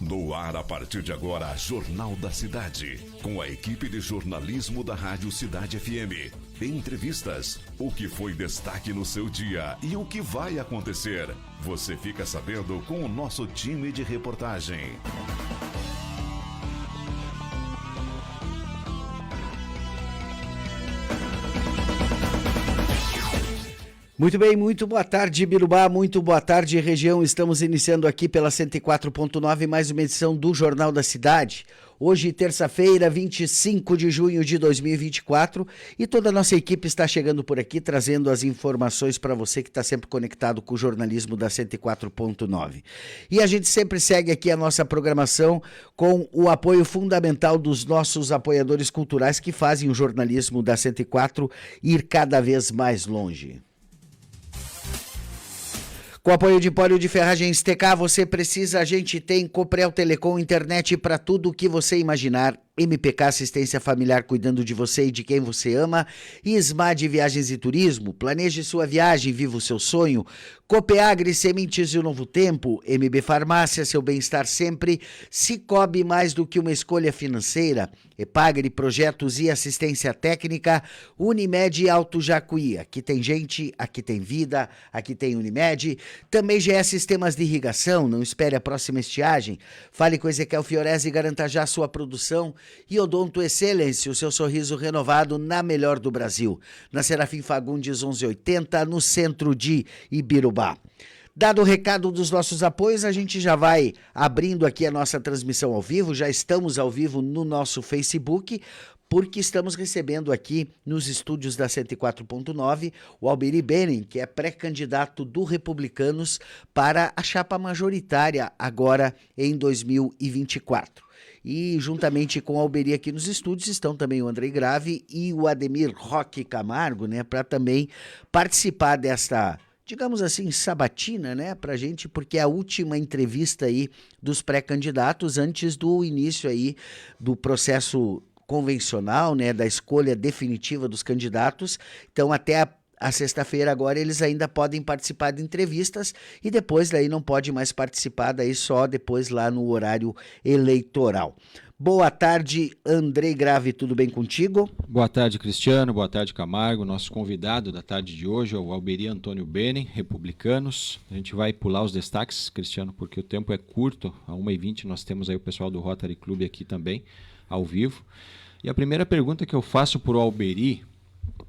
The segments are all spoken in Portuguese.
No ar a partir de agora, Jornal da Cidade, com a equipe de jornalismo da Rádio Cidade FM. Entrevistas, o que foi destaque no seu dia e o que vai acontecer. Você fica sabendo com o nosso time de reportagem. Muito bem, muito boa tarde, Birubá, muito boa tarde, região. Estamos iniciando aqui pela 104.9 mais uma edição do Jornal da Cidade. Hoje, terça-feira, 25 de junho de 2024, e toda a nossa equipe está chegando por aqui, trazendo as informações para você que está sempre conectado com o jornalismo da 104.9. E a gente sempre segue aqui a nossa programação com o apoio fundamental dos nossos apoiadores culturais que fazem o jornalismo da 104 ir cada vez mais longe. Com apoio de Pólio de Ferragens TK, você precisa, a gente tem Coprel Telecom, internet para tudo o que você imaginar. MPK Assistência Familiar, cuidando de você e de quem você ama. E SMAD Viagens e Turismo, planeje sua viagem, viva o seu sonho. Copeagri, Sementes e o Novo Tempo. MB Farmácia, seu bem-estar sempre. Cicobi, mais do que uma escolha financeira. Epagri, projetos e assistência técnica. Unimed Alto Jacuí, aqui tem gente, aqui tem vida, aqui tem Unimed. Também GE Sistemas de Irrigação, não espere a próxima estiagem. Fale com Ezequiel Fiorese e garanta já sua produção. E Odonto Excellence, o seu sorriso renovado na melhor do Brasil. Na Serafim Fagundes 1180, no centro de Ibirubá. Dado o recado dos nossos apoios, a gente já vai abrindo aqui a nossa transmissão ao vivo. Já estamos ao vivo no nosso Facebook, porque estamos recebendo aqui nos estúdios da 104.9 o Alberi Benin, que é pré-candidato do Republicanos para a chapa majoritária agora em 2024. E juntamente com a Alberi aqui nos estúdios estão também o Andrei Grave e o Ademir Roque Camargo, né, para também participar desta, digamos assim, sabatina, né, pra gente, porque é a última entrevista aí dos pré-candidatos antes do início aí do processo convencional, né, da escolha definitiva dos candidatos. Então até a sexta-feira agora eles ainda podem participar de entrevistas e depois daí não pode mais participar, daí só depois lá no horário eleitoral. Boa tarde, Andrei Grave, tudo bem contigo? Boa tarde, Cristiano, boa tarde, Camargo. Nosso convidado da tarde de hoje é o Alberi Antônio Benin, Republicanos. A gente vai pular os destaques, Cristiano, porque o tempo é curto. A 1h20 nós temos aí o pessoal do Rotary Club aqui também, ao vivo. E a primeira pergunta que eu faço para o Alberi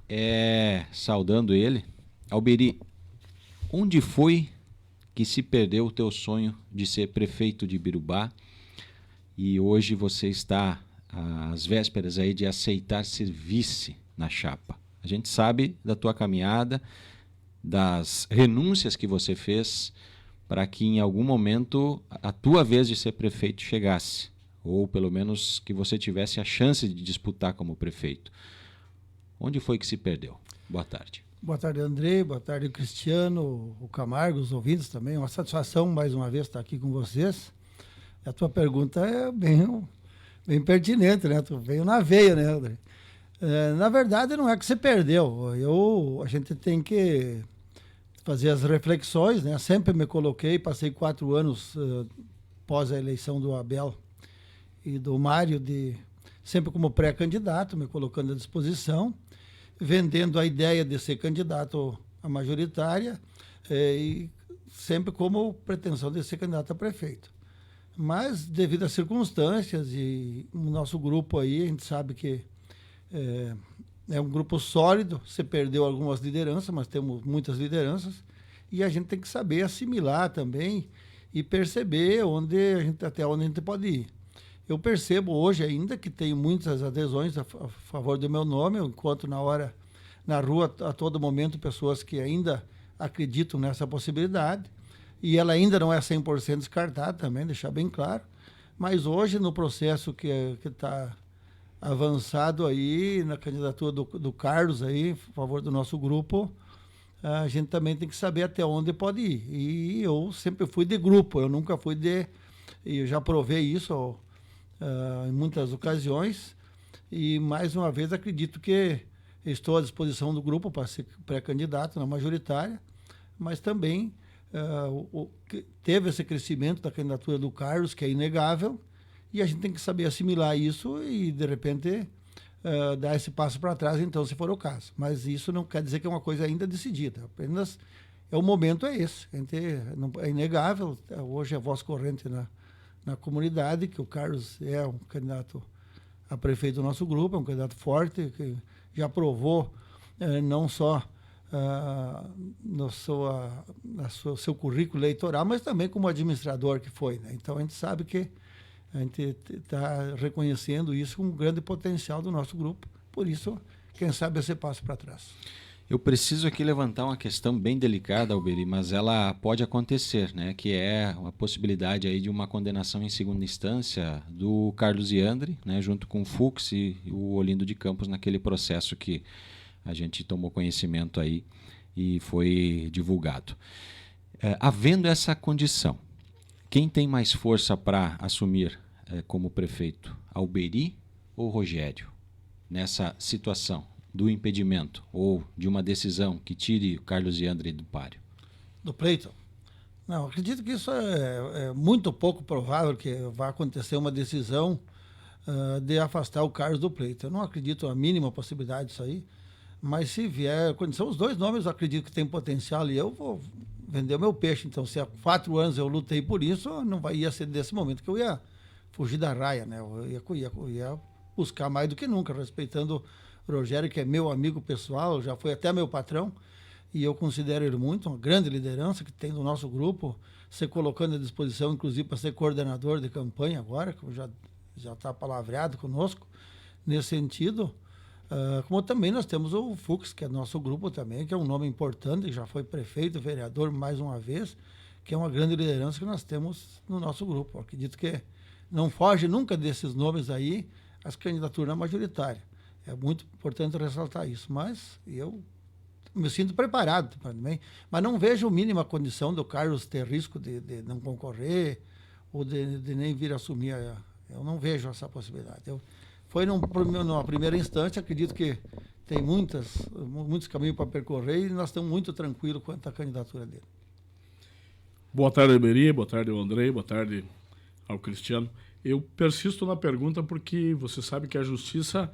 é, saudando ele, Alberi, onde foi que se perdeu o teu sonho de ser prefeito de Ibirubá e hoje você está às vésperas aí de aceitar ser vice na chapa? A gente sabe da tua caminhada, das renúncias que você fez para que em algum momento a tua vez de ser prefeito chegasse, ou pelo menos que você tivesse a chance de disputar como prefeito. Onde foi que se perdeu? Boa tarde. Boa tarde, André. Boa tarde, Cristiano, o Camargo, os ouvintes também. Uma satisfação, mais uma vez, estar aqui com vocês. A tua pergunta é bem pertinente, né? Tu veio na veia, né, André? Na verdade, não é que você perdeu. A gente tem que fazer as reflexões, né? Sempre me coloquei, passei 4 anos pós a eleição do Abel e do Mário, sempre como pré-candidato, me colocando à disposição, vendendo a ideia de ser candidato à majoritária e sempre como pretensão de ser candidato a prefeito. Mas, devido às circunstâncias e o nosso grupo aí, a gente sabe que é um grupo sólido, você perdeu algumas lideranças, mas temos muitas lideranças, e a gente tem que saber assimilar também e perceber até onde a gente pode ir. Eu percebo hoje ainda que tenho muitas adesões a favor do meu nome, eu encontro na rua a todo momento pessoas que ainda acreditam nessa possibilidade, e ela ainda não é 100% descartada também, deixar bem claro, mas hoje no processo que está avançado aí, na candidatura do Carlos aí, a favor do nosso grupo, a gente também tem que saber até onde pode ir, e eu sempre fui de grupo, eu nunca fui e eu já provei isso em muitas ocasiões, e mais uma vez acredito que estou à disposição do grupo para ser pré-candidato na majoritária, mas também teve esse crescimento da candidatura do Carlos, que é inegável, e a gente tem que saber assimilar isso e, de repente, dar esse passo para trás, então, se for o caso. Mas isso não quer dizer que é uma coisa ainda decidida, apenas o momento é esse. É inegável, hoje é voz corrente na comunidade, que o Carlos é um candidato a prefeito do nosso grupo, é um candidato forte, que já provou não só no seu currículo eleitoral, mas também como administrador que foi, né? Então a gente sabe que a gente está reconhecendo isso como um grande potencial do nosso grupo, por isso, quem sabe, esse passo para trás. Eu preciso aqui levantar uma questão bem delicada, Alberi, mas ela pode acontecer, né? Que é a possibilidade aí de uma condenação em segunda instância do Carlos Iandre, né? Junto com o Fux e o Olindo de Campos naquele processo que a gente tomou conhecimento aí e foi divulgado. Havendo essa condição, quem tem mais força para assumir como prefeito, Alberi ou Rogério, nessa situação do impedimento ou de uma decisão que tire o Carlos Iandre do páreo? Do pleito? Não, acredito que isso é muito pouco provável que vá acontecer uma decisão de afastar o Carlos do pleito. Eu não acredito a mínima possibilidade disso aí, mas se vier, quando são os dois nomes, eu acredito que tem potencial e eu vou vender o meu peixe. Então, se há 4 anos eu lutei por isso, não ia ser desse momento que eu ia fugir da raia, né? Eu ia buscar mais do que nunca, respeitando o Rogério, que é meu amigo pessoal, já foi até meu patrão, e eu considero ele muito, uma grande liderança que tem no nosso grupo, se colocando à disposição, inclusive, para ser coordenador de campanha agora, que já está palavreado conosco, nesse sentido. Como também nós temos o Fux, que é nosso grupo também, que é um nome importante, que já foi prefeito, vereador mais uma vez, que é uma grande liderança que nós temos no nosso grupo. Eu acredito que não foge nunca desses nomes aí as candidaturas majoritárias. É muito importante ressaltar isso, mas eu me sinto preparado também. Mas não vejo a mínima condição do Carlos ter risco de não concorrer ou de nem vir assumir. Eu não vejo essa possibilidade. Foi numa primeira instância, acredito que tem muitos caminhos para percorrer e nós estamos muito tranquilos quanto à candidatura dele. Boa tarde, Alberi, boa tarde, Andrei, boa tarde ao Cristiano. Eu persisto na pergunta porque você sabe que a justiça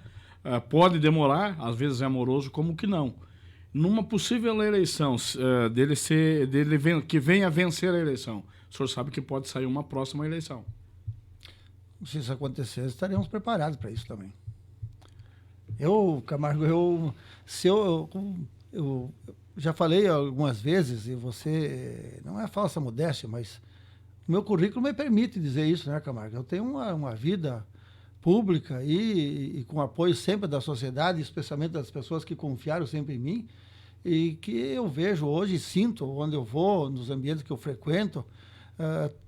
pode demorar, às vezes é amoroso, como que não. Numa possível eleição, que venha a vencer a eleição, o senhor sabe que pode sair uma próxima eleição. Se isso acontecer, estaremos preparados para isso também. Camargo, eu já falei algumas vezes, e você, não é falsa modéstia, mas o meu currículo me permite dizer isso, né, Camargo? Eu tenho uma vida pública e com apoio sempre da sociedade, especialmente das pessoas que confiaram sempre em mim, e que eu vejo hoje, sinto, onde eu vou, nos ambientes que eu frequento,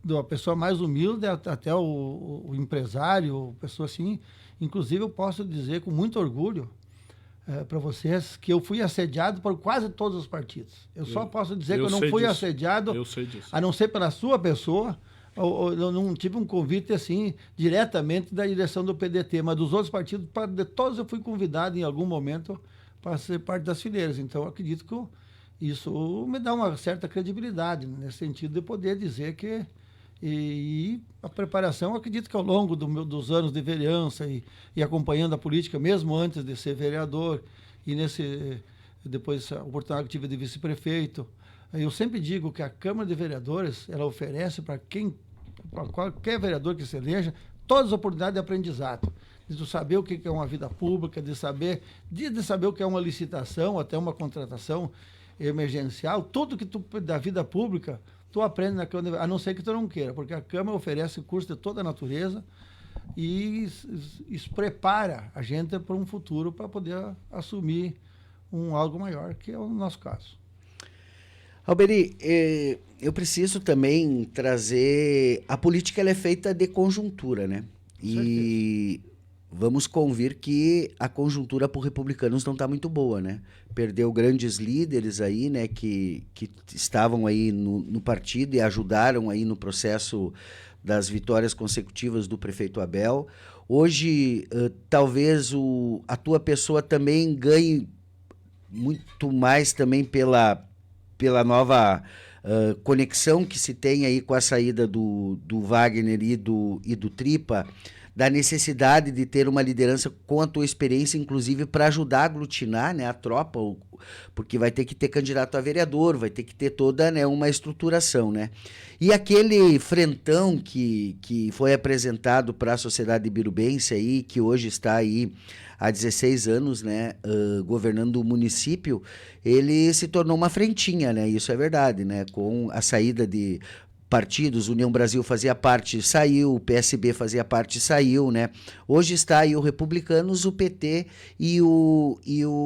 da pessoa mais humilde até o empresário, pessoa assim. Inclusive, eu posso dizer com muito orgulho para vocês que eu fui assediado por quase todos os partidos. Eu só posso dizer que eu não fui assediado, a não ser pela sua pessoa. Eu não tive um convite assim diretamente da direção do PDT, mas dos outros partidos, de todos eu fui convidado em algum momento para ser parte das fileiras. Então, eu acredito que isso me dá uma certa credibilidade, né, nesse sentido de poder dizer que e a preparação, acredito que ao longo dos anos de vereança e acompanhando a política, mesmo antes de ser vereador e depois a oportunidade que tive de vice-prefeito, eu sempre digo que a Câmara de Vereadores, ela oferece para qualquer vereador que se eleja, todas as oportunidades de aprendizado, de saber o que é uma vida pública, de saber o que é uma licitação, até uma contratação emergencial, tudo que da vida pública, tu aprende na Câmara, a não ser que tu não queira, porque a Câmara oferece curso de toda a natureza e isso prepara a gente para um futuro para poder assumir algo maior, que é o nosso caso. Alberi, eu preciso também trazer... A política ela é feita de conjuntura, né? E vamos convir que a conjuntura para os republicanos não está muito boa, né? Perdeu grandes líderes aí, né? Que estavam aí no partido e ajudaram aí no processo das vitórias consecutivas do prefeito Abel. Hoje, talvez a tua pessoa também ganhe muito mais também pela nova conexão que se tem aí com a saída do Wagner e do Tripa, da necessidade de ter uma liderança com a tua experiência, inclusive para ajudar a aglutinar, né, a tropa, porque vai ter que ter candidato a vereador, vai ter que ter toda, né, uma estruturação, né? E aquele frentão que foi apresentado para a sociedade birubense aí, que hoje está aí há 16 anos, né, governando o município, ele se tornou uma frentinha, né? Isso é verdade, né? Com a saída de partidos, União Brasil fazia parte, saiu, o PSB fazia parte, saiu, né? Hoje está aí o Republicanos, o PT e o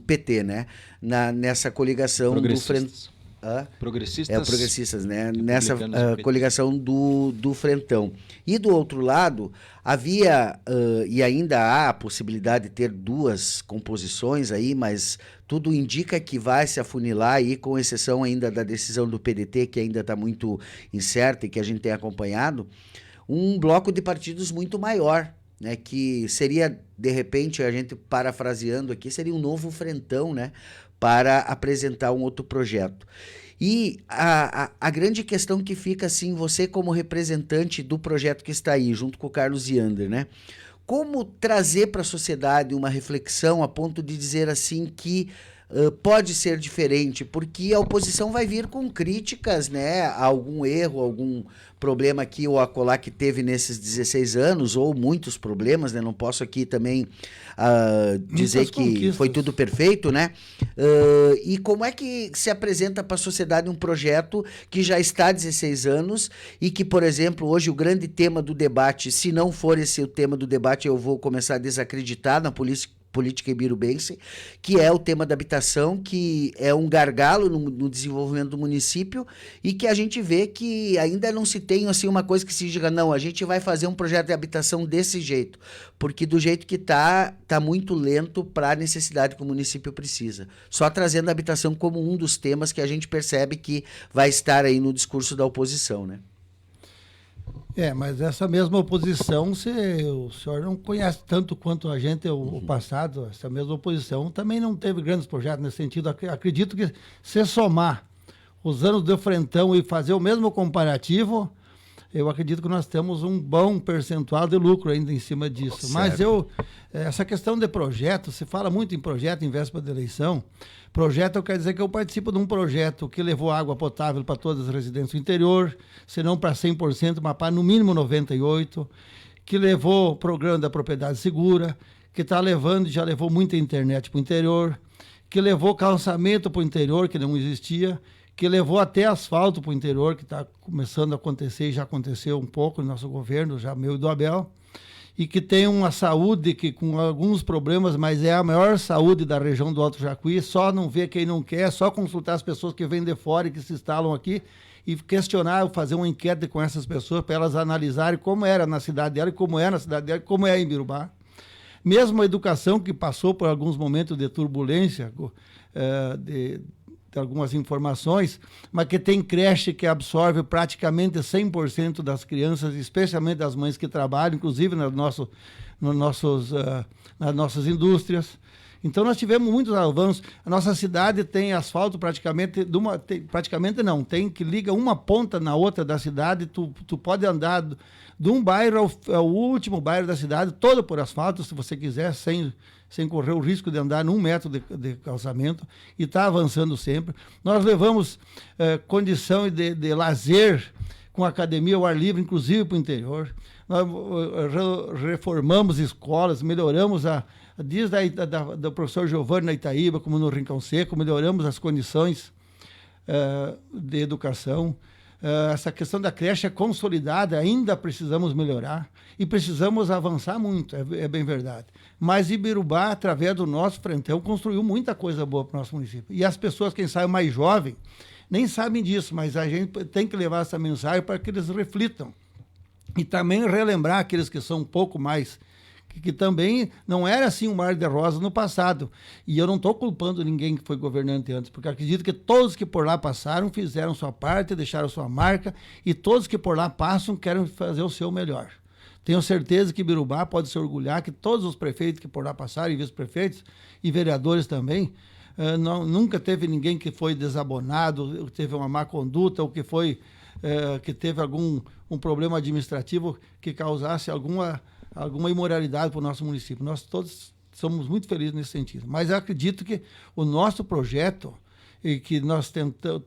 PT, né? Nessa coligação do Progressistas. Progressistas, né? Nessa coligação do Frentão. E do outro lado, havia e ainda há a possibilidade de ter duas composições aí, mas tudo indica que vai se afunilar aí, com exceção ainda da decisão do PDT, que ainda está muito incerta e que a gente tem acompanhado, um bloco de partidos muito maior, né, que seria, de repente, a gente parafraseando aqui, seria um novo frentão, né, para apresentar um outro projeto. E a grande questão que fica, assim, você como representante do projeto que está aí, junto com o Carlos Yander, né, como trazer para a sociedade uma reflexão a ponto de dizer assim que pode ser diferente, porque a oposição vai vir com críticas, né, a algum erro, algum problema aqui ou acolá que teve nesses 16 anos, ou muitos problemas, né, não posso aqui também dizer que foi tudo perfeito, né, e como é que se apresenta para a sociedade um projeto que já está há 16 anos e que, por exemplo, hoje o grande tema do debate, se não for esse o tema do debate, eu vou começar a desacreditar na política ibirubense, que é o tema da habitação, que é um gargalo no desenvolvimento do município e que a gente vê que ainda não se tem assim uma coisa que se diga, não, a gente vai fazer um projeto de habitação desse jeito, porque do jeito que tá muito lento para a necessidade que o município precisa. Só trazendo a habitação como um dos temas que a gente percebe que vai estar aí no discurso da oposição, né? Mas essa mesma oposição, o senhor não conhece tanto quanto a gente o passado. Essa mesma oposição também não teve grandes projetos nesse sentido. Acredito que se somar os anos do Frentão e fazer o mesmo comparativo, eu acredito que nós temos um bom percentual de lucro ainda em cima disso. Certo. Mas essa questão de projeto, se fala muito em projeto em véspera de eleição. Projeto quer dizer que eu participo de um projeto que levou água potável para todas as residências do interior, se não para 100%, mas para no mínimo 98%, que levou o programa da propriedade segura, que está levando, já levou muita internet para o interior, que levou calçamento para o interior, que não existia, que levou até asfalto para o interior, que está começando a acontecer e já aconteceu um pouco no nosso governo, já meu e do Abel, e que tem uma saúde que com alguns problemas, mas é a maior saúde da região do Alto Jacuí, só não vê quem não quer, só consultar as pessoas que vêm de fora e que se instalam aqui e questionar, fazer uma enquete com essas pessoas para elas analisarem como era na cidade dela e como é na cidade dela, como é em Birubá. Mesmo a educação que passou por alguns momentos de turbulência, de algumas informações, mas que tem creche que absorve praticamente 100% das crianças, especialmente das mães que trabalham, inclusive nas nossas indústrias. Então nós tivemos muitos avanços. A nossa cidade tem asfalto praticamente, tem que liga uma ponta na outra da cidade, tu pode andar de um bairro ao último bairro da cidade, todo por asfalto, se você quiser, sem correr o risco de andar num metro de calçamento, e está avançando sempre. Nós levamos condição de lazer com academia ao ar livre, inclusive para o interior. Nós reformamos escolas, melhoramos desde do professor Giovanni na Itaíba, como no Rincão Seco, melhoramos as condições de educação. Essa questão da creche é consolidada, ainda precisamos melhorar e precisamos avançar muito, é bem verdade. Mas Ibirubá, através do nosso Frentão, construiu muita coisa boa para o nosso município. E as pessoas, quem sabe mais jovem, nem sabem disso, mas a gente tem que levar essa mensagem para que eles reflitam. E também relembrar aqueles que são um pouco mais, que também não era assim um mar de rosas no passado. E eu não estou culpando ninguém que foi governante antes, porque acredito que todos que por lá passaram fizeram sua parte, deixaram sua marca, e todos que por lá passam querem fazer o seu melhor. Tenho certeza que Birubá pode se orgulhar que todos os prefeitos que por lá passaram, e vice-prefeitos, e vereadores também, nunca teve ninguém que foi desabonado, teve uma má conduta, ou que que teve um problema administrativo que causasse alguma imoralidade para o nosso município. Nós todos somos muito felizes nesse sentido. Mas eu acredito que o nosso projeto, e que nós tentamos,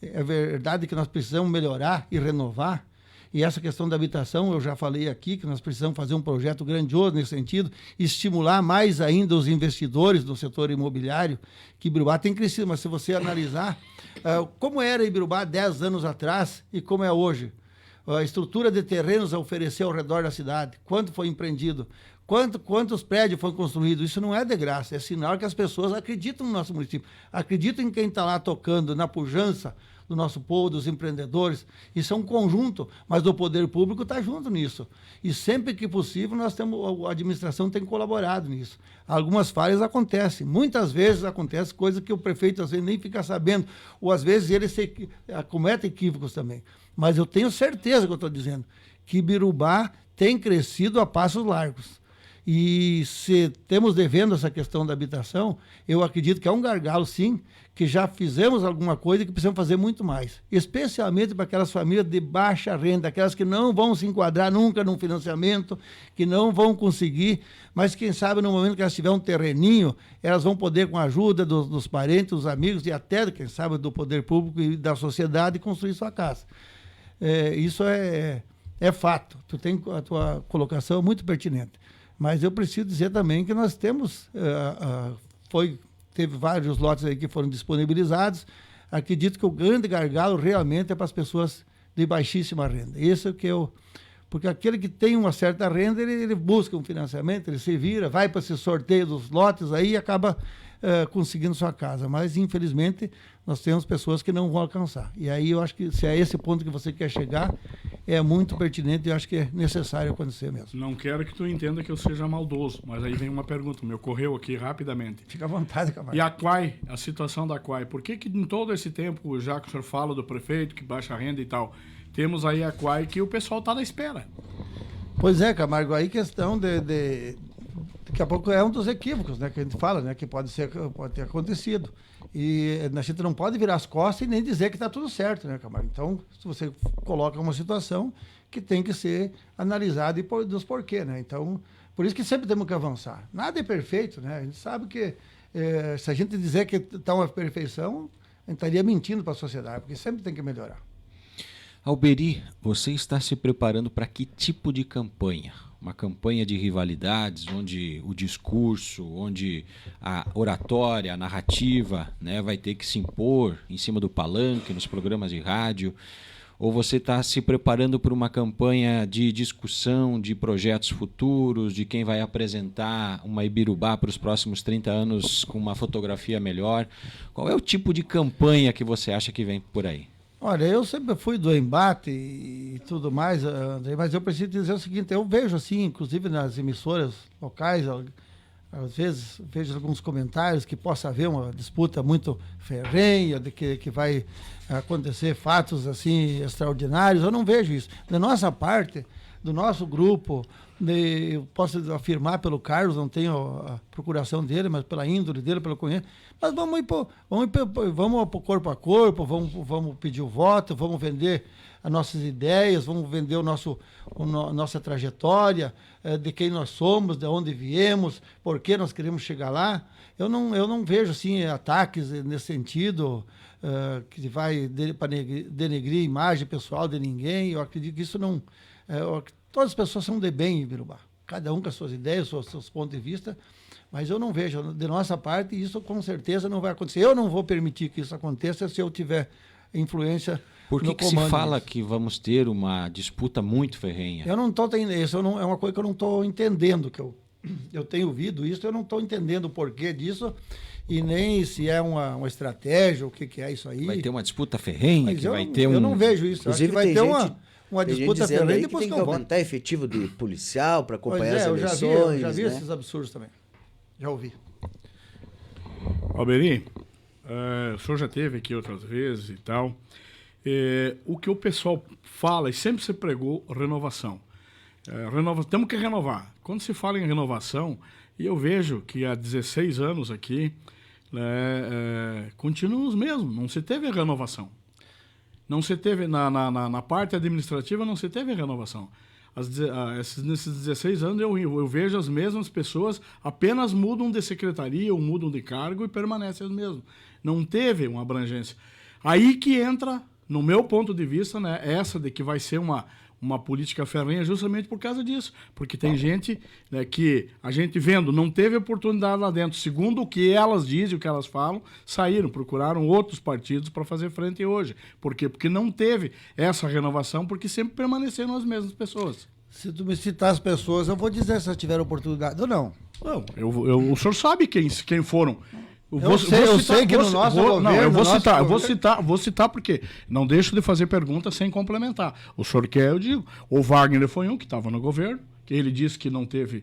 é verdade que nós precisamos melhorar e renovar, e essa questão da habitação, eu já falei aqui, que nós precisamos fazer um projeto grandioso nesse sentido, estimular mais ainda os investidores do setor imobiliário, que Ibirubá tem crescido, mas se você analisar como era Ibirubá 10 anos atrás e como é hoje, a estrutura de terrenos a oferecer ao redor da cidade, quanto foi empreendido, quantos prédios foram construídos, isso não é de graça, é sinal que as pessoas acreditam no nosso município, acreditam em quem está lá tocando, na pujança do nosso povo, dos empreendedores. Isso é um conjunto, mas o poder público está junto nisso. E sempre que possível, a administração tem colaborado nisso. Algumas falhas acontecem, muitas vezes acontece coisa que o prefeito às vezes nem fica sabendo, ou às vezes ele comete equívocos também. Mas eu tenho certeza que eu estou dizendo, que Ibirubá tem crescido a passos largos. E se temos devendo essa questão da habitação, eu acredito que é um gargalo, sim, que já fizemos alguma coisa e que precisamos fazer muito mais. Especialmente para aquelas famílias de baixa renda, aquelas que não vão se enquadrar nunca num financiamento, que não vão conseguir, mas quem sabe no momento que elas tiverem um terreninho, elas vão poder, com a ajuda dos parentes, dos amigos e até, quem sabe, do poder público e da sociedade, construir sua casa. Isso é fato. A tua colocação é muito pertinente. Mas eu preciso dizer também que nós temos, teve vários lotes aí que foram disponibilizados. Acredito que o grande gargalo realmente é para as pessoas de baixíssima renda. Isso é que porque aquele que tem uma certa renda, ele busca um financiamento, ele se vira, vai para esse sorteio dos lotes aí e acaba conseguindo sua casa. Mas, infelizmente, nós temos pessoas que não vão alcançar. E aí eu acho que, se é esse ponto que você quer chegar, é muito pertinente e eu acho que é necessário acontecer mesmo. Não quero que tu entenda que eu seja maldoso, mas aí vem uma pergunta, me ocorreu aqui rapidamente. Fica à vontade, Camargo. E a Quai, a situação da Quai, por que em todo esse tempo, já que o senhor fala do prefeito, que baixa a renda e tal, temos aí a Quai que o pessoal está na espera? Pois é, Camargo, aí questão daqui a pouco é um dos equívocos, né, que a gente fala, né, que pode ter acontecido. E a gente não pode virar as costas e nem dizer que está tudo certo, né, Camargo? Então, se você coloca uma situação que tem que ser analisada e dos porquê, né? Então, por isso que sempre temos que avançar. Nada é perfeito, né? A gente sabe que se a gente dizer que está uma perfeição, a gente estaria mentindo para a sociedade, porque sempre tem que melhorar. Alberi, você está se preparando para que tipo de campanha? Uma campanha de rivalidades, onde o discurso, onde a oratória, a narrativa, né, vai ter que se impor em cima do palanque, nos programas de rádio? Ou você está se preparando para uma campanha de discussão de projetos futuros, de quem vai apresentar uma Ibirubá para os próximos 30 anos com uma fotografia melhor? Qual é o tipo de campanha que você acha que vem por aí? Olha, eu sempre fui do embate e tudo mais, André, mas eu preciso dizer o seguinte, eu vejo assim, inclusive nas emissoras locais, às vezes vejo alguns comentários que possa haver uma disputa muito ferrenha, de que vai acontecer fatos assim extraordinários. Eu não vejo isso. Da nossa parte, do nosso grupo, eu posso afirmar pelo Carlos, não tenho a procuração dele, mas pela índole dele, pelo conhecimento, mas vamos corpo a corpo, vamos pedir o voto, vamos vender as nossas ideias, vamos vender nossa trajetória, de quem nós somos, de onde viemos, por que nós queremos chegar lá. Eu não vejo assim, ataques nesse sentido, que vai denegrir a imagem pessoal de ninguém. Eu acredito que isso não... todas as pessoas são de bem em Ibirubá, cada um com as suas ideias, seus pontos de vista, mas eu não vejo, de nossa parte, isso com certeza não vai acontecer. Eu não vou permitir que isso aconteça se eu tiver influência no comando. Por que se fala que vamos ter uma disputa muito ferrenha? Eu não estou entendendo isso, é uma coisa que eu não estou entendendo, que eu tenho ouvido isso, eu não estou entendendo o porquê disso, e nem se é uma estratégia, o que é isso aí. Vai ter uma disputa ferrenha, mas eu não vejo isso. Inclusive, vai ter uma disputa ferrenha depois que tem que aumentar efetivo de policial para acompanhar as eleições. Eu já vi esses absurdos também. Já ouvi. Alberi, o senhor já esteve aqui outras vezes e tal. O que o pessoal fala e sempre se pregou, renovação. Temos que renovar. Quando se fala em renovação, e eu vejo que há 16 anos aqui, continuam os mesmos, não se teve renovação. Não se teve, na parte administrativa, não se teve renovação. Nesses 16 anos eu vejo as mesmas pessoas, apenas mudam de secretaria ou mudam de cargo e permanecem as mesmas. Não teve uma abrangência. Aí que entra, no meu ponto de vista, né, essa de que vai ser uma política ferrenha justamente por causa disso. Porque tem gente, né, que a gente vendo, não teve oportunidade lá dentro. Segundo o que elas dizem, o que elas falam, saíram, procuraram outros partidos para fazer frente hoje. Por quê? Porque não teve essa renovação, porque sempre permaneceram as mesmas pessoas. Se tu me citar as pessoas, eu vou dizer se elas tiveram oportunidade ou não. Não, o senhor sabe quem foram. Eu sei que no nosso governo... Não, eu vou citar porque não deixo de fazer perguntas sem complementar. O senhor quer, eu digo. O Wagner foi um que estava no governo, que ele disse que não teve,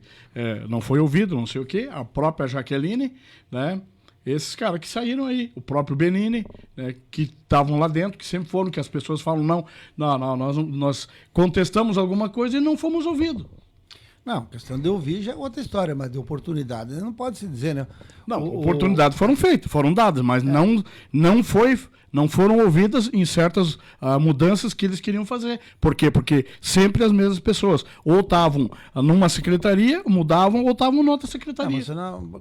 não foi ouvido, não sei o quê. A própria Jaqueline, né? Esses caras que saíram aí, o próprio Benini, né, que estavam lá dentro, que sempre foram, que as pessoas falam, não, nós contestamos alguma coisa e não fomos ouvidos. Não, questão de ouvir já é outra história, mas de oportunidade não pode se dizer, né? Não, oportunidades foram feitas, foram dadas, mas não foram ouvidas em certas mudanças que eles queriam fazer. Por quê? Porque sempre as mesmas pessoas ou estavam numa secretaria, mudavam, ou estavam em outra secretaria.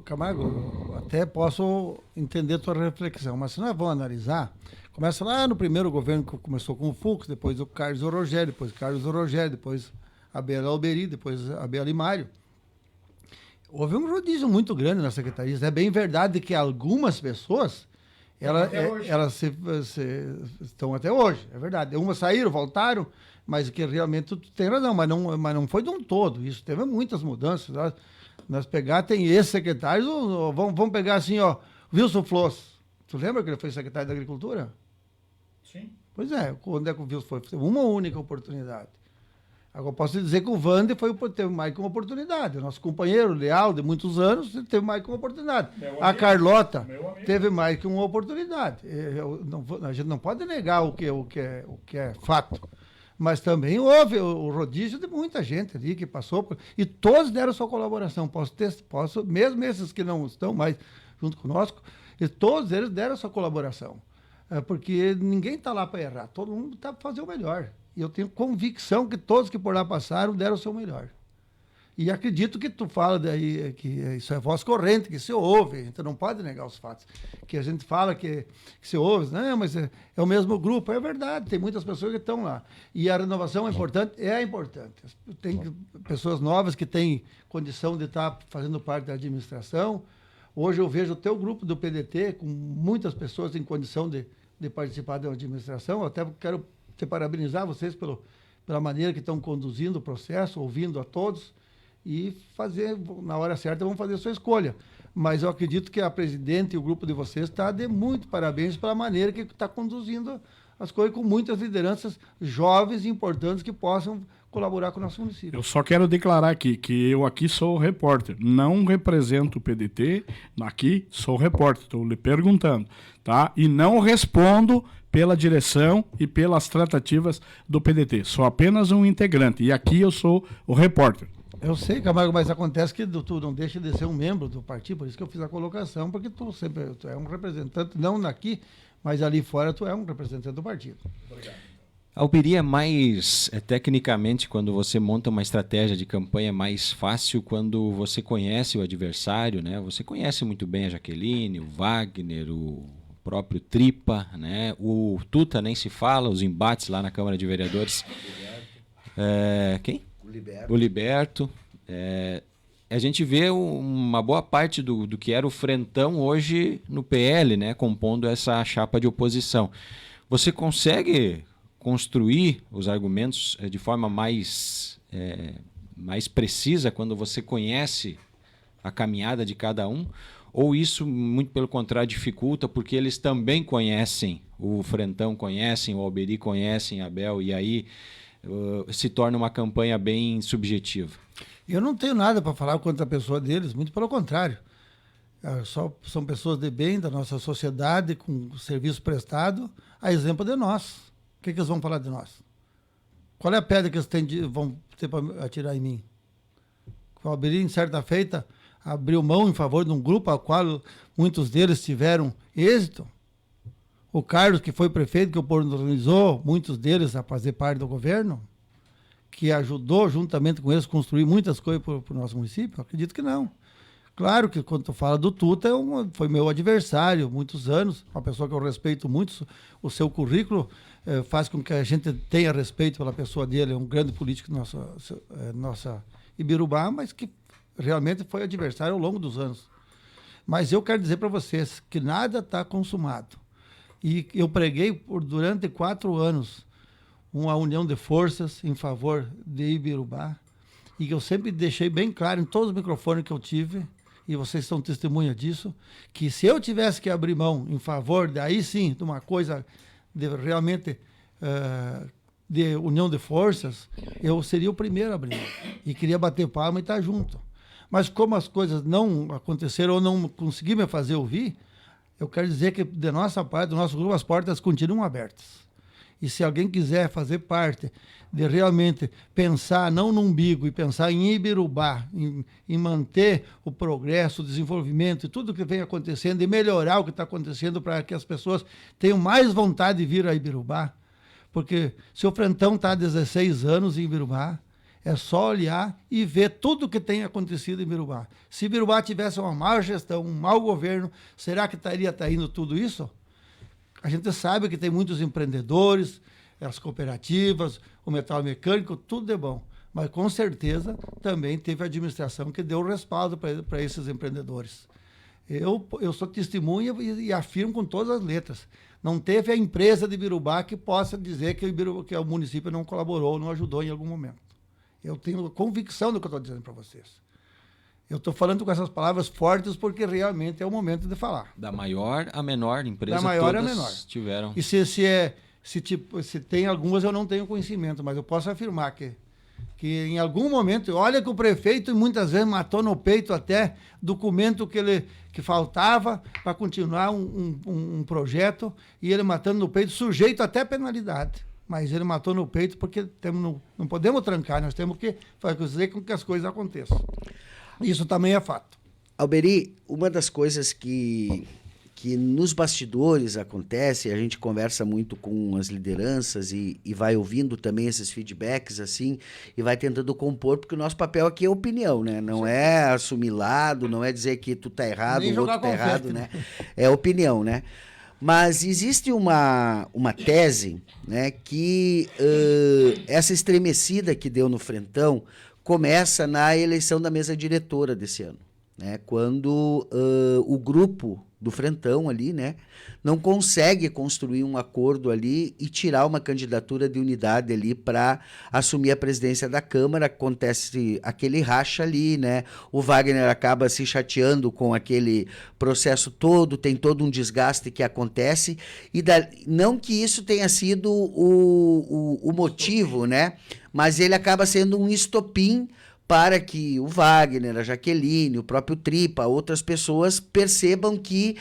Camargo, até posso entender a tua reflexão, mas se nós vamos analisar, começa lá no primeiro governo que começou com o Fux, depois o Carlos Orogério, depois a Bela Alberi, depois a Bela Imário. Houve um rodízio muito grande nas secretarias. É bem verdade que algumas pessoas elas estão até hoje, é verdade. Umas saíram, voltaram, mas que realmente tu tem razão, mas não foi de um todo. Isso teve muitas mudanças. Nós pegar, tem esses secretários, vamos pegar assim, ó, Wilson Floss. Tu lembra que ele foi secretário da Agricultura? Sim. Pois é, quando é que o Wilson foi? Foi uma única oportunidade. Agora, posso dizer que o Wander teve mais que uma oportunidade. O nosso companheiro leal de muitos anos teve mais que uma oportunidade. A Carlota teve mais que uma oportunidade. A gente não pode negar o que é fato. Mas também houve o rodízio de muita gente ali que passou. E todos deram sua colaboração. Mesmo esses que não estão mais junto conosco, e todos eles deram sua colaboração. Porque ninguém está lá para errar. Todo mundo está para fazer o melhor. E eu tenho convicção que todos que por lá passaram deram o seu melhor. E acredito que tu fala daí que isso é voz corrente, que se ouve, a gente não pode negar os fatos. Que a gente fala que se ouve, não, mas é o mesmo grupo. É verdade, tem muitas pessoas que estão lá. E a renovação é importante? É importante. Tem pessoas novas que têm condição de estar fazendo parte da administração. Hoje eu vejo o teu grupo do PDT com muitas pessoas em condição de participar da administração. Eu até quero te parabenizar vocês pela maneira que estão conduzindo o processo, ouvindo a todos e fazer, na hora certa, vão fazer a sua escolha. Mas eu acredito que a presidente e o grupo de vocês está de muito parabéns pela maneira que está conduzindo as coisas com muitas lideranças jovens e importantes que possam colaborar com o nosso município. Eu só quero declarar aqui que eu aqui sou repórter, não represento o PDT, aqui sou repórter, estou lhe perguntando, tá? E não respondo pela direção e pelas tratativas do PDT. Sou apenas um integrante e aqui eu sou o repórter. Eu sei, Camargo, mas acontece que tu não deixa de ser um membro do partido, por isso que eu fiz a colocação, porque tu é um representante, não aqui, mas ali fora tu é um representante do partido. Obrigado. Alberi, é mais, tecnicamente, quando você monta uma estratégia de campanha, é mais fácil quando você conhece o adversário, né? Você conhece muito bem a Jaqueline, o Wagner, o próprio Tripa, né? O Tuta nem se fala, os embates lá na Câmara de Vereadores. Quem? O Liberto. A gente vê uma boa parte do que era o frentão hoje no PL, né? Compondo essa chapa de oposição. Você consegue construir os argumentos de forma mais precisa quando você conhece a caminhada de cada um? Ou isso, muito pelo contrário, dificulta porque eles também conhecem, o Frentão conhecem, o Alberi conhecem, a Abel, e aí se torna uma campanha bem subjetiva? Eu não tenho nada para falar contra a pessoa deles, muito pelo contrário. Só são pessoas de bem da nossa sociedade, com serviço prestado, a exemplo de nós. O que eles vão falar de nós? Qual é a pedra que eles vão ter para atirar em mim? O Alberi, em certa feita, abriu mão em favor de um grupo ao qual muitos deles tiveram êxito. O Carlos, que foi prefeito, que oportunizou muitos deles a fazer parte do governo, que ajudou, juntamente com eles, a construir muitas coisas para o nosso município? Acredito que não. Claro que quando tu fala do Tuta, foi meu adversário, muitos anos, uma pessoa que eu respeito muito, o seu currículo faz com que a gente tenha respeito pela pessoa dele, é um grande político nossa Ibirubá, mas que realmente foi adversário ao longo dos anos. Mas eu quero dizer para vocês que nada está consumado. E eu preguei durante 4 anos uma união de forças em favor de Ibirubá, e que eu sempre deixei bem claro em todos os microfones que eu tive, e vocês são testemunha disso, que se eu tivesse que abrir mão em favor, daí sim, de uma coisa realmente de união de forças, eu seria o primeiro a abrir mão. E queria bater palma e estar junto. Mas como as coisas não aconteceram ou não consegui me fazer ouvir, eu quero dizer que, de nossa parte, do nosso grupo, as portas continuam abertas. E se alguém quiser fazer parte de realmente pensar não no umbigo e pensar em Ibirubá, em manter o progresso, o desenvolvimento e tudo o que vem acontecendo e melhorar o que está acontecendo para que as pessoas tenham mais vontade de vir a Ibirubá, porque se o Frentão está há 16 anos em Ibirubá, é só olhar e ver tudo o que tem acontecido em Ibirubá. Se Ibirubá tivesse uma má gestão, um mau governo, será que estaria indo tudo isso? A gente sabe que tem muitos empreendedores, as cooperativas, o metal mecânico, tudo é bom. Mas, com certeza, também teve a administração que deu respaldo para esses empreendedores. Eu sou testemunha e afirmo com todas as letras. Não teve a empresa de Ibirubá que possa dizer que o município não colaborou, não ajudou em algum momento. Eu tenho convicção do que eu estou dizendo para vocês. Eu estou falando com essas palavras fortes porque realmente é o momento de falar. Da maior a menor empresa, da maior todas a menor. Tiveram. E se tem algumas eu não tenho conhecimento, mas eu posso afirmar que em algum momento, olha que o prefeito muitas vezes matou no peito até documento que faltava para continuar um projeto, e ele matando no peito, sujeito até penalidade. Mas ele matou no peito porque não podemos trancar, nós temos que fazer com que as coisas aconteçam. Isso também é fato. Alberi, uma das coisas que nos bastidores acontece, a gente conversa muito com as lideranças e vai ouvindo também esses feedbacks, assim, e vai tentando compor, porque o nosso papel aqui é opinião, né? Não é assumir lado, não é dizer que tu tá errado, o outro tá errado, né? É opinião, né? Mas existe uma tese, né, que essa estremecida que deu no Frentão começa na eleição da mesa diretora desse ano, né, quando o grupo do Frentão ali, né, não consegue construir um acordo ali e tirar uma candidatura de unidade ali para assumir a presidência da Câmara. Acontece aquele racha ali, né, o Wagner acaba se chateando com aquele processo todo, tem todo um desgaste que acontece, e não que isso tenha sido o motivo, né, mas ele acaba sendo um estopim para que o Wagner, a Jaqueline, o próprio Tripa, outras pessoas percebam que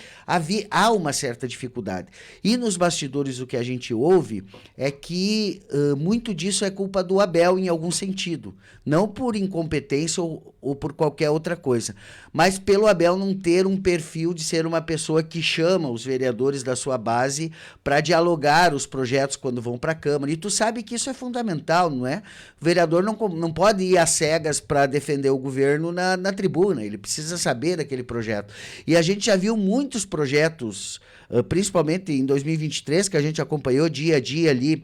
há uma certa dificuldade. E nos bastidores o que a gente ouve é que muito disso é culpa do Abel em algum sentido. Não por incompetência ou por qualquer outra coisa, mas pelo Abel não ter um perfil de ser uma pessoa que chama os vereadores da sua base para dialogar os projetos quando vão para a Câmara. E tu sabe que isso é fundamental, não é? O vereador não pode ir às cegas para defender o governo na tribuna, ele precisa saber daquele projeto. E a gente já viu muitos projetos, principalmente em 2023, que a gente acompanhou dia a dia ali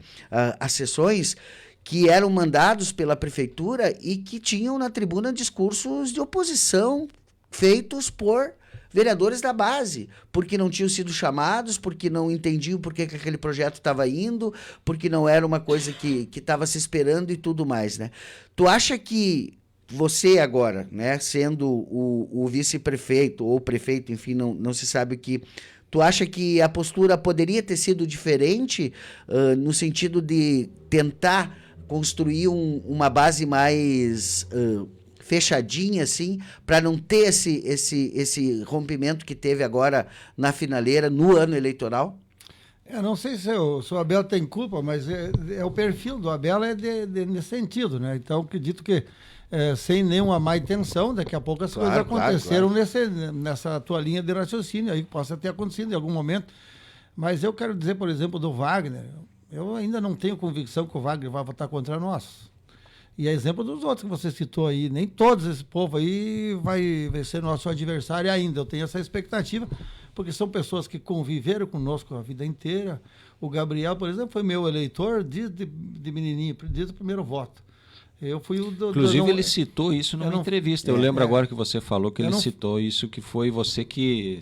as sessões, que eram mandados pela prefeitura e que tinham na tribuna discursos de oposição feitos por vereadores da base, porque não tinham sido chamados, porque não entendiam por que aquele projeto estava indo, porque não era uma coisa que estava se esperando e tudo mais, né? Tu acha que você agora, né, sendo o vice-prefeito ou prefeito, enfim, não se sabe o que, tu acha que a postura poderia ter sido diferente no sentido de tentar construir uma base mais fechadinha, assim, para não ter esse rompimento que teve agora na finaleira, no ano eleitoral? Eu não sei se o Abel tem culpa, mas o perfil do Abel é nesse sentido, né? Então, acredito que sem nenhuma má intenção. Daqui a pouco as coisas aconteceram nessa tua linha de raciocínio, aí possa ter acontecido em algum momento. Mas eu quero dizer, por exemplo, do Wagner, eu ainda não tenho convicção que o Wagner vai votar contra nós. E é exemplo dos outros que você citou aí, nem todos esse povo aí vai ser nosso adversário ainda. Eu tenho essa expectativa, porque são pessoas que conviveram conosco a vida inteira. O Gabriel, por exemplo, foi meu eleitor de menininho, desde o primeiro voto. Eu fui o Inclusive, ele citou isso numa entrevista. Eu lembro agora que você falou que ele citou isso, que foi você que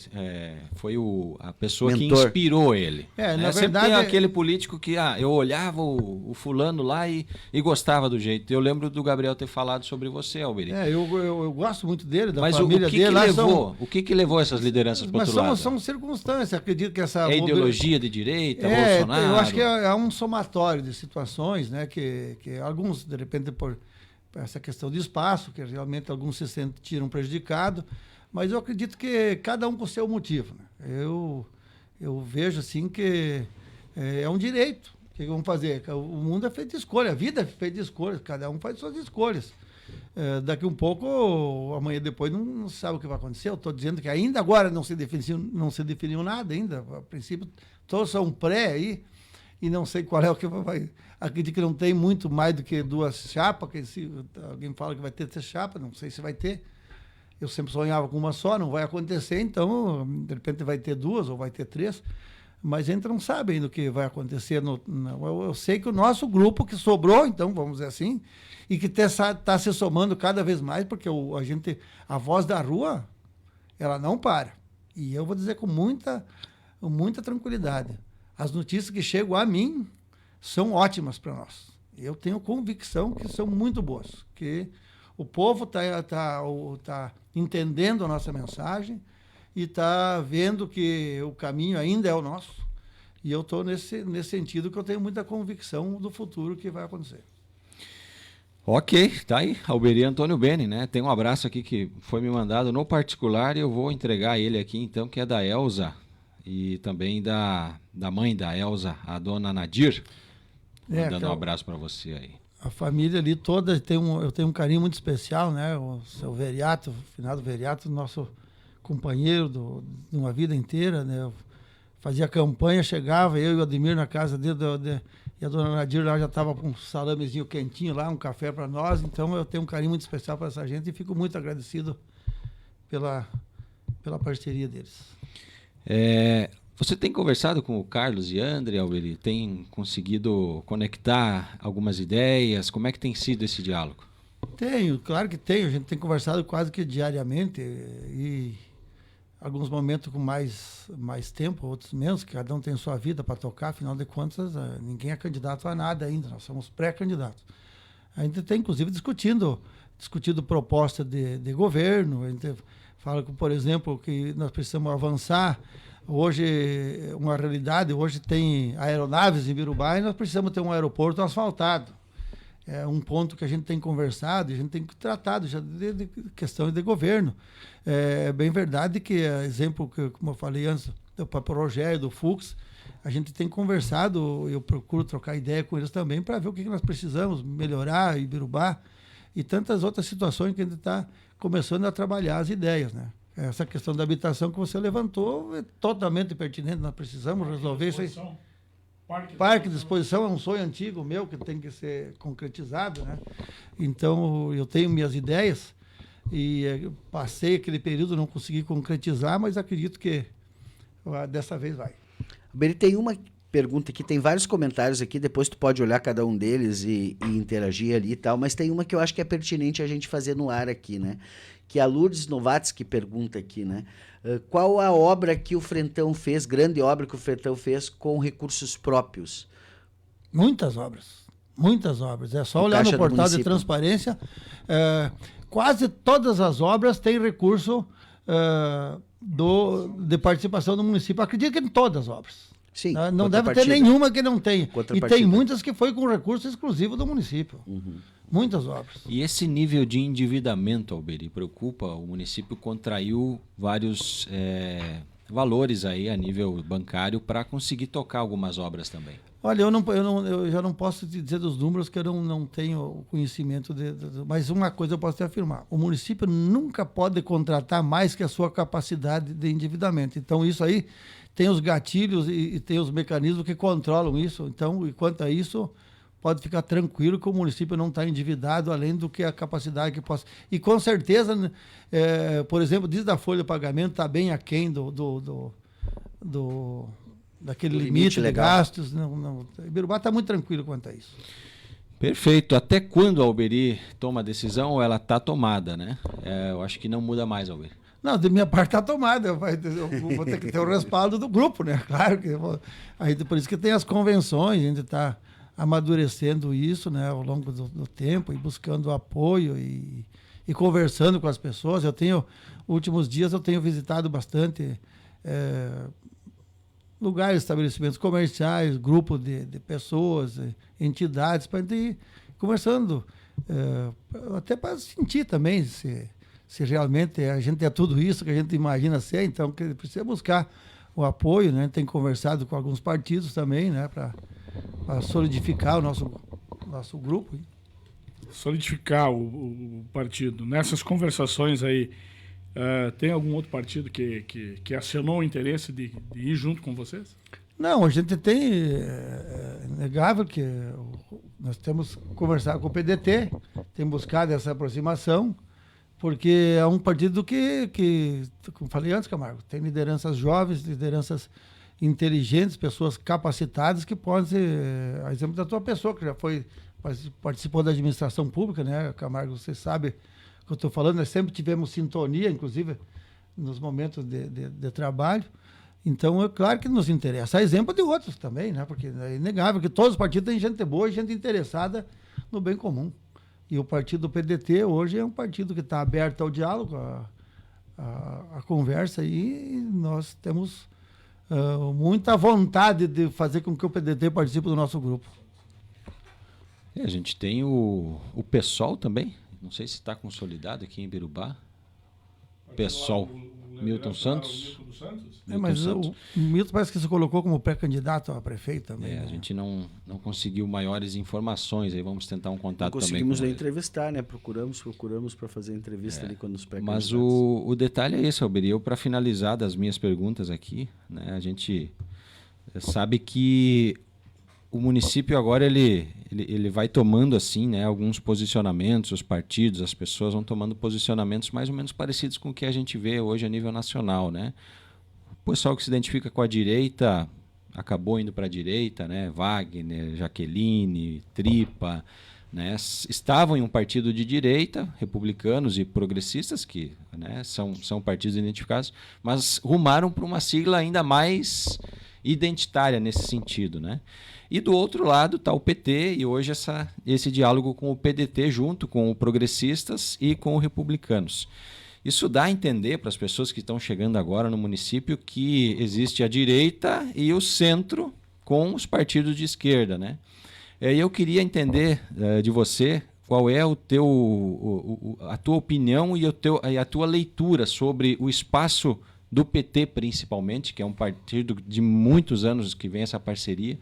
foi a pessoa mentor. Que inspirou ele. Na Sempre verdade, tem aquele político que eu olhava o fulano lá e gostava do jeito. Eu lembro do Gabriel ter falado sobre você, Alberi. Eu gosto muito dele, da Mas família dele. O que levou essas lideranças para o outro lado? Mas são circunstâncias. Acredito que essa... ideologia de direita, Bolsonaro? Eu acho que é um somatório de situações, né? Que alguns, de repente, por essa questão de espaço, que realmente alguns se sentiram prejudicados, mas eu acredito que cada um com o seu motivo. Né? Eu vejo assim que é um direito. O que vamos fazer? O mundo é feito de escolha, a vida é feita de escolhas, cada um faz suas escolhas. Daqui um pouco, amanhã depois, não sabe o que vai acontecer. Eu estou dizendo que ainda agora não se definiu nada ainda. A princípio, todos são pré aí, e não sei qual é o que vai... Acredito que não tem muito mais do que 2 chapas, que se alguém fala que vai ter 3 chapas, não sei se vai ter. Eu sempre sonhava com uma só, não vai acontecer, então, de repente vai ter 2 ou vai ter 3, mas a gente não sabe ainda o que vai acontecer. Eu sei que o nosso grupo que sobrou, então, vamos dizer assim, e que está se somando cada vez mais, porque a voz da rua, ela não para. E eu vou dizer com muita tranquilidade. As notícias que chegam a mim são ótimas para nós. Eu tenho convicção que são muito boas, que o povo tá entendendo a nossa mensagem e está vendo que o caminho ainda é o nosso. E eu estou nesse sentido que eu tenho muita convicção do futuro que vai acontecer. Ok, tá aí, Alberi Antônio Beni, né? Tem um abraço aqui que foi me mandado no particular e eu vou entregar ele aqui então, que é da Elza e também da mãe da Elza, a dona Nadir. Dando um abraço para você aí. A família ali toda, eu tenho um carinho muito especial, né? O seu Veriato, o finado Veriato, nosso companheiro de uma vida inteira, né? Eu fazia campanha, chegava, eu e o Ademir na casa dele, e a dona Nadir lá já estava com um salamezinho quentinho lá, um café para nós, então eu tenho um carinho muito especial para essa gente e fico muito agradecido pela parceria deles. Você tem conversado com o Carlos e André, Alberi? Tem conseguido conectar algumas ideias? Como é que tem sido esse diálogo? Tenho, claro que tenho. A gente tem conversado quase que diariamente e alguns momentos com mais tempo, outros menos, cada um tem sua vida para tocar. Afinal de contas, ninguém é candidato a nada ainda, nós somos pré-candidatos. A gente tem, inclusive, discutido proposta de governo. A gente fala, por exemplo, que nós precisamos avançar. Hoje, uma realidade, hoje tem aeronaves em Birubá e nós precisamos ter um aeroporto asfaltado. É um ponto que a gente tem conversado e a gente tem tratado já de questões de governo. É bem verdade que, exemplo, como eu falei antes, do Papo Rogério, do Fux, a gente tem conversado, eu procuro trocar ideia com eles também para ver o que nós precisamos melhorar em Birubá e tantas outras situações que a gente está começando a trabalhar as ideias, né? Essa questão da habitação que você levantou é totalmente pertinente, nós precisamos resolver isso aí. Parque de exposição é um sonho antigo meu que tem que ser concretizado, né? Então, eu tenho minhas ideias e passei aquele período, não consegui concretizar, mas acredito que dessa vez vai. Alberi, tem uma pergunta aqui, tem vários comentários aqui, depois tu pode olhar cada um deles e interagir ali e tal, mas tem uma que eu acho que é pertinente a gente fazer no ar aqui, né? Que a Lourdes Novatsky pergunta aqui, né? Qual a obra que o Frentão fez, grande obra que o Frentão fez com recursos próprios? Muitas obras. É só olhar no portal de transparência. Quase todas as obras têm recurso de participação do município. Acredito que em todas as obras. Sim. Não deve ter nenhuma que não tenha. E tem muitas que foi com recurso exclusivo do município. Uhum. Muitas obras. E esse nível de endividamento, Alberi, preocupa? O município contraiu vários valores aí a nível bancário para conseguir tocar algumas obras também. Olha, eu já não posso te dizer dos números, que eu não tenho conhecimento, mas uma coisa eu posso te afirmar: o município nunca pode contratar mais que a sua capacidade de endividamento. Então, isso aí tem os gatilhos e tem os mecanismos que controlam isso. Então, e quanto a isso, pode ficar tranquilo que o município não está endividado além do que a capacidade que possa. E com certeza, né, por exemplo, desde a folha de pagamento está bem aquém daquele limite de gastos. Ibirubá está muito tranquilo quanto a isso. Perfeito. Até quando a Alberi toma a decisão, ou ela está tomada, né? Eu acho que não muda mais, Alberi. Não, de minha parte está tomada. Eu vou ter que ter o respaldo do grupo, né? Claro que aí, por isso que tem as convenções, a gente está amadurecendo isso, né, ao longo do tempo, e buscando apoio e conversando com as pessoas. Últimos dias eu tenho visitado bastante lugares, estabelecimentos comerciais, grupos de pessoas, entidades, para ir conversando, até para sentir também se realmente a gente é tudo isso que a gente imagina ser. Então, que precisa buscar o apoio, né? Tem conversado com alguns partidos também, né, para solidificar o nosso grupo. Solidificar o partido. Nessas conversações aí, tem algum outro partido que acionou o interesse de ir junto com vocês? Não, a gente tem, inegável que nós temos conversado com o PDT, temos buscado essa aproximação, porque é um partido que como falei antes, Camargo, tem lideranças jovens, lideranças inteligentes, pessoas capacitadas que podem ser, a exemplo da tua pessoa, que já participou da administração pública, né, Camargo? Você sabe o que eu estou falando, nós sempre tivemos sintonia, inclusive nos momentos de trabalho. Então, é claro que nos interessa. A exemplo de outros também, né? Porque é inegável que todos os partidos têm gente boa e gente interessada no bem comum. E o partido do PDT hoje é um partido que está aberto ao diálogo, à conversa, e nós temos muita vontade de fazer com que o PDT participe do nosso grupo. A gente tem o PSOL também, não sei se está consolidado aqui em Ibirubá. PSOL, Milton Santos. Mas o Milton parece que se colocou como pré-candidato a prefeito também. A gente não conseguiu maiores informações, aí vamos tentar um contato também. Conseguimos entrevistar, né? Procuramos para fazer entrevista ali quando os pré-candidatos. Mas o detalhe é esse, Alberi. Eu, para finalizar das minhas perguntas aqui, né, a gente sabe que o município agora ele vai tomando assim, né, alguns posicionamentos, os partidos, as pessoas vão tomando posicionamentos mais ou menos parecidos com o que a gente vê hoje a nível nacional, né? O pessoal que se identifica com a direita acabou indo para a direita, né? Wagner, Jaqueline, Tripa, né? Estavam em um partido de direita, republicanos e progressistas, que, né, são partidos identificados, mas rumaram para uma sigla ainda mais identitária nesse sentido, né? E do outro lado está o PT, e hoje esse diálogo com o PDT junto com o Progressistas e com o Republicanos. Isso dá a entender para as pessoas que estão chegando agora no município que existe a direita e o centro com os partidos de esquerda, né? E eu queria entender de você qual é a tua opinião e a tua leitura sobre o espaço do PT, principalmente, que é um partido de muitos anos que vem essa parceria,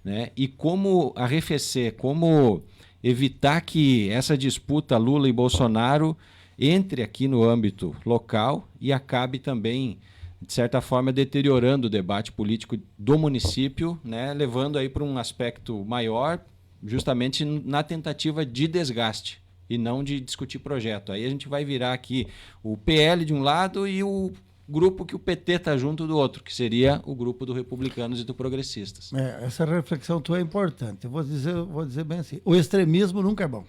né? E como arrefecer, como evitar que essa disputa Lula e Bolsonaro entre aqui no âmbito local e acabe também, de certa forma, deteriorando o debate político do município, né? Levando aí para um aspecto maior, justamente na tentativa de desgaste e não de discutir projeto. Aí a gente vai virar aqui o PL de um lado e o grupo que o PT está junto do outro, que seria o grupo do Republicanos e do Progressistas. Essa reflexão tua é importante. Eu vou dizer bem assim, o extremismo nunca é bom.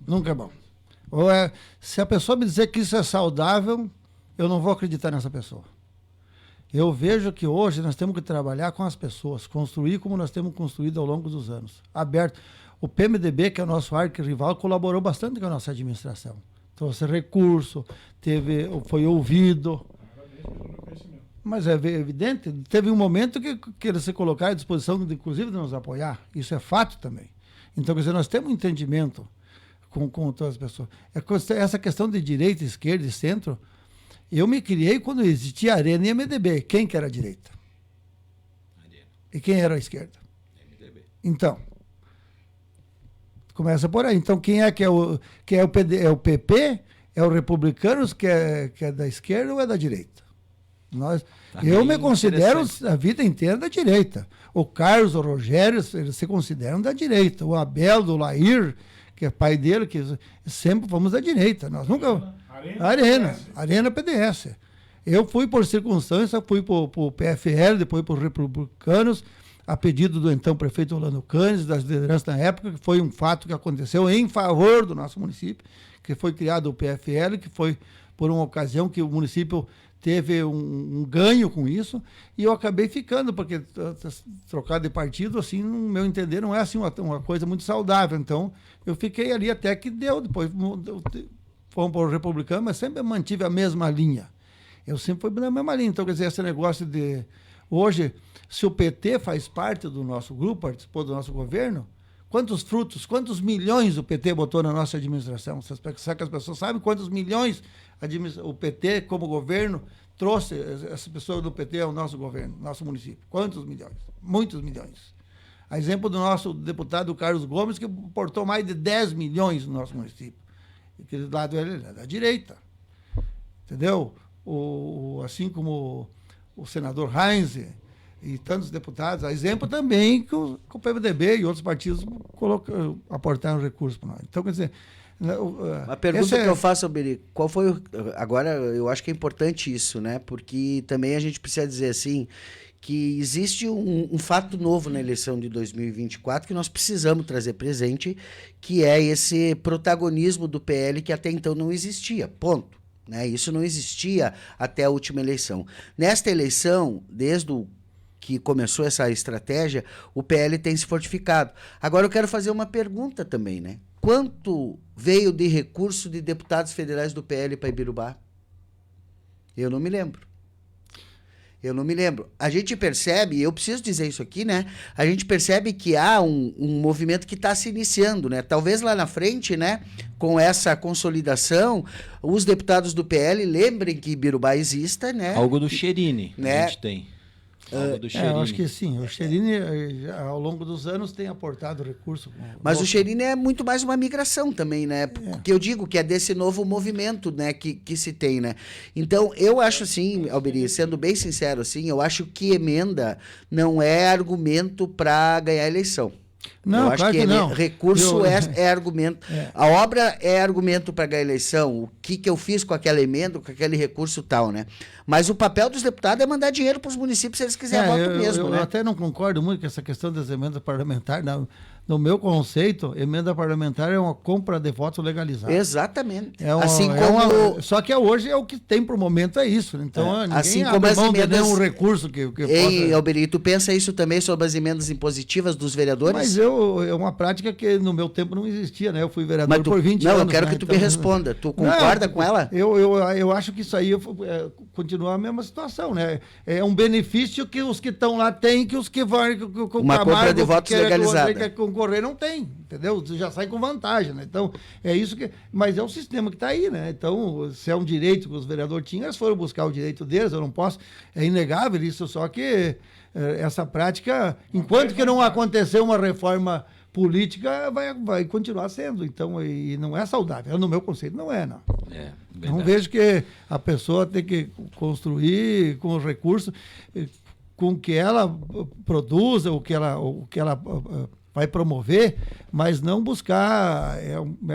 Nunca é bom. Se a pessoa me dizer que isso é saudável, eu não vou acreditar nessa pessoa. Eu vejo que hoje nós temos que trabalhar com as pessoas, construir como nós temos construído ao longo dos anos. Aberto. O PMDB, que é o nosso arquirrival, colaborou bastante com a nossa administração. Trouxe recurso, foi ouvido. Mas é evidente, teve um momento que eles se colocaram à disposição, inclusive, de nos apoiar. Isso é fato também. Então, quer dizer, nós temos um entendimento com todas as pessoas. Essa questão de direita, esquerda e centro, Eu me criei quando existia Arena e MDB. Quem que era a direita? Arena. E quem era a esquerda? MDB. Então, começa por aí. Então, quem é o PD? É o PP? É o Republicanos que é da esquerda ou é da direita? Eu me considero a vida inteira da direita. O Carlos, o Rogério, eles se consideram da direita. O Abel, do Lair, que é pai dele, que sempre fomos da direita. Nós nunca... Arena PDS. Eu fui por circunstância, fui para o PFL, depois para os Republicanos, a pedido do então prefeito Orlando Câniz, das lideranças na época, que foi um fato que aconteceu em favor do nosso município, que foi criado o PFL, que foi por uma ocasião que o município teve um ganho com isso, e eu acabei ficando, porque trocar de partido, assim, no meu entender, não é assim uma coisa muito saudável. Então, eu fiquei ali até que deu, depois fomos para o republicano, mas sempre mantive a mesma linha. Eu sempre fui na mesma linha. Então, quer dizer, esse negócio de... Hoje, se o PT faz parte do nosso grupo, participou do nosso governo, quantos frutos, quantos milhões o PT botou na nossa administração? Será que as pessoas sabem quantos milhões o PT, como governo, trouxe essa pessoa do PT ao nosso governo, nosso município? Quantos milhões? Muitos milhões. A exemplo do nosso deputado Carlos Gomes, que aportou mais de 10 milhões no nosso município. Aquele lado é da direita. Entendeu? Assim como o senador Heinz e tantos deputados, a exemplo também que o PMDB e outros partidos aportaram recursos para nós. Então, quer dizer... A pergunta que eu faço, Alberi, qual foi agora, eu acho que é importante isso, né? Porque também a gente precisa dizer assim, que existe um fato novo na eleição de 2024 que nós precisamos trazer presente, que é esse protagonismo do PL que até então não existia, ponto. Né? Isso não existia até a última eleição. Nesta eleição, desde que começou essa estratégia, o PL tem se fortificado. Agora eu quero fazer uma pergunta também, né? Quanto veio de recurso de deputados federais do PL para Ibirubá? Eu não me lembro. A gente percebe, eu preciso dizer isso aqui, né? A gente percebe que há um movimento que está se iniciando, né? Talvez lá na frente, né? Com essa consolidação, os deputados do PL lembrem que Ibirubá exista, né? Algo do Cherini, né? A gente tem. Algo do Cherini. Eu acho que sim. O Cherini, ao longo dos anos, tem aportado recurso. Mas o Cherini é muito mais uma migração também, né? Porque eu digo que é desse novo movimento, né, que se tem, né? Então, eu acho assim, Alberi, sendo bem sincero assim, eu acho que emenda não é argumento para ganhar a eleição. Não, eu acho claro que não. Recurso é argumento. A obra é argumento para ganhar a eleição. O que eu fiz com aquela emenda, com aquele recurso tal, né? Mas o papel dos deputados é mandar dinheiro para os municípios se eles quiserem voto mesmo, né? Eu até não concordo muito com essa questão das emendas parlamentares. No meu conceito, emenda parlamentar é uma compra de voto legalizada. Exatamente. Assim como... Só que hoje é o que tem por momento, é isso. Então, ninguém assim como as emendas... um recurso que Ei, Alberi, tu pensa isso também sobre as emendas impositivas dos vereadores? Mas é uma prática que no meu tempo não existia, né? Eu fui vereador por 20 anos. Não, eu quero que tu me responda. Tu concorda com ela? Eu acho que isso aí continua a mesma situação, né? É um benefício que os que estão lá têm, que os que vão... Uma compra de votos legalizada. Concorrer não tem, entendeu? Você já sai com vantagem, né? Então, é isso que... Mas é o sistema que está aí, né? Então, se é um direito que os vereadores tinham, eles foram buscar o direito deles, eu não posso... É inegável isso, só que essa prática, enquanto que não acontecer uma reforma política, vai continuar sendo. Então, e não é saudável. No meu conceito, não é, não. Não vejo que a pessoa tem que construir com os recursos, com que ela produza, o que ela vai promover, mas não buscar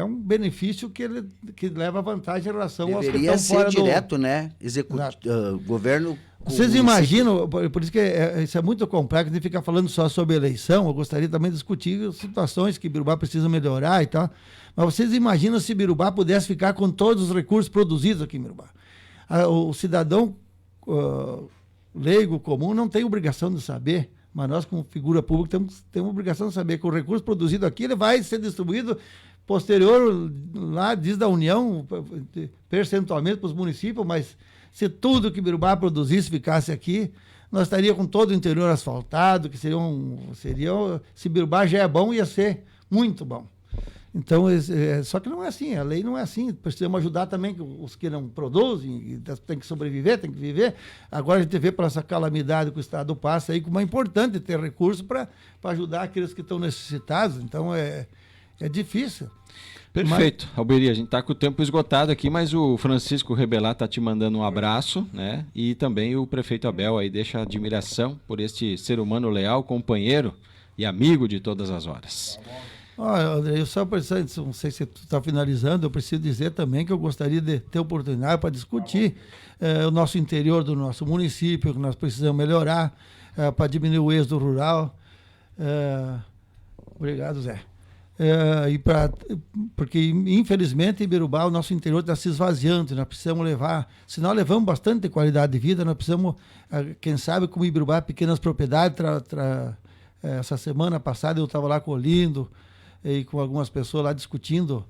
um benefício que leva vantagem em relação aos que estão fora do... Deveria ser direto, né? Governo... Vocês imaginam, por isso que isso é muito complexo de ficar falando só sobre eleição. Eu gostaria também de discutir situações que Ibirubá precisa melhorar e tal. Mas vocês imaginam se Ibirubá pudesse ficar com todos os recursos produzidos aqui em Ibirubá? O cidadão leigo, comum, não tem obrigação de saber, mas nós, como figura pública, temos obrigação de saber que o recurso produzido aqui ele vai ser distribuído posterior, lá diz da União, percentualmente para os municípios, mas se tudo que Ibirubá produzisse ficasse aqui, nós estaríamos com todo o interior asfaltado, que seria se Ibirubá já é bom, ia ser muito bom. Então, só que não é assim, a lei não é assim. Precisamos ajudar também os que não produzem, tem que sobreviver, tem que viver. Agora a gente vê para essa calamidade que o Estado passa aí, como é importante ter recursos para ajudar aqueles que estão necessitados. Então, é difícil. Perfeito. Alberi, a gente está com o tempo esgotado aqui, mas o Francisco Rebelá está te mandando um abraço, né? E também o prefeito Abel aí deixa admiração por este ser humano leal, companheiro e amigo de todas as horas. Olha, André, eu só preciso, não sei se tu está finalizando, eu preciso dizer também que eu gostaria de ter oportunidade para discutir o nosso interior do nosso município, que nós precisamos melhorar para diminuir o êxodo rural. Obrigado, Zé. Porque, infelizmente, em Ibirubá, o nosso interior está se esvaziando, nós precisamos levar, se nós levamos bastante qualidade de vida, nós precisamos, quem sabe, como Ibirubá, pequenas propriedades, essa semana passada eu estava lá colhendo, e com algumas pessoas lá discutindo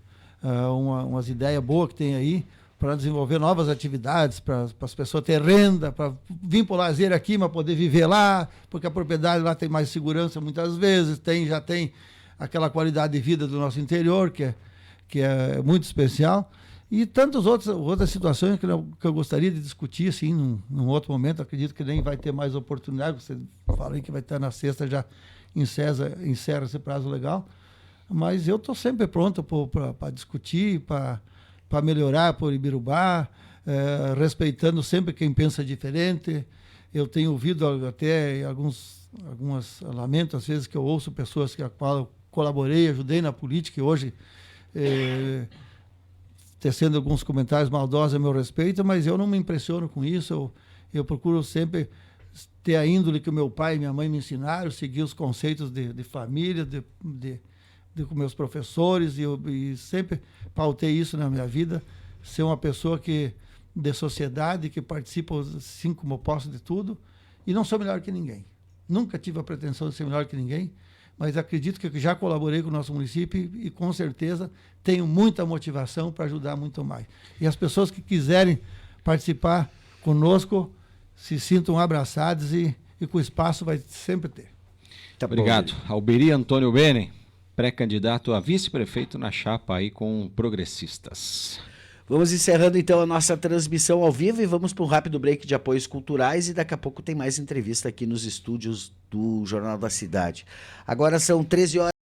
umas ideias boas que tem aí para desenvolver novas atividades, para as pessoas terem renda, para vir para o lazer aqui, mas poder viver lá, porque a propriedade lá tem mais segurança muitas vezes, já tem aquela qualidade de vida do nosso interior, que é muito especial, e tantas outras situações que eu gostaria de discutir assim, num outro momento. Acredito que nem vai ter mais oportunidade, você fala aí que vai estar na sexta, já encerra esse prazo legal. Mas eu estou sempre pronto para discutir, para melhorar por Ibirubá, respeitando sempre quem pensa diferente. Eu tenho ouvido até alguns lamentos, às vezes, que eu ouço pessoas que a qual eu colaborei, ajudei na política e hoje tecendo alguns comentários maldosos a meu respeito, mas eu não me impressiono com isso. Eu procuro sempre ter a índole que o meu pai e minha mãe me ensinaram, seguir os conceitos de família, com meus professores, e sempre pautei isso na minha vida, ser uma pessoa de sociedade, que participa assim como eu posso de tudo, e não sou melhor que ninguém. Nunca tive a pretensão de ser melhor que ninguém, mas acredito que já colaborei com o nosso município e com certeza tenho muita motivação para ajudar muito mais. E as pessoas que quiserem participar conosco, se sintam abraçados e com espaço vai sempre ter. Tá, obrigado. Alberi Antônio Benen, pré-candidato a vice-prefeito na chapa aí com progressistas. Vamos encerrando então a nossa transmissão ao vivo e vamos para um rápido break de apoios culturais e daqui a pouco tem mais entrevista aqui nos estúdios do Jornal da Cidade. Agora são 13 horas.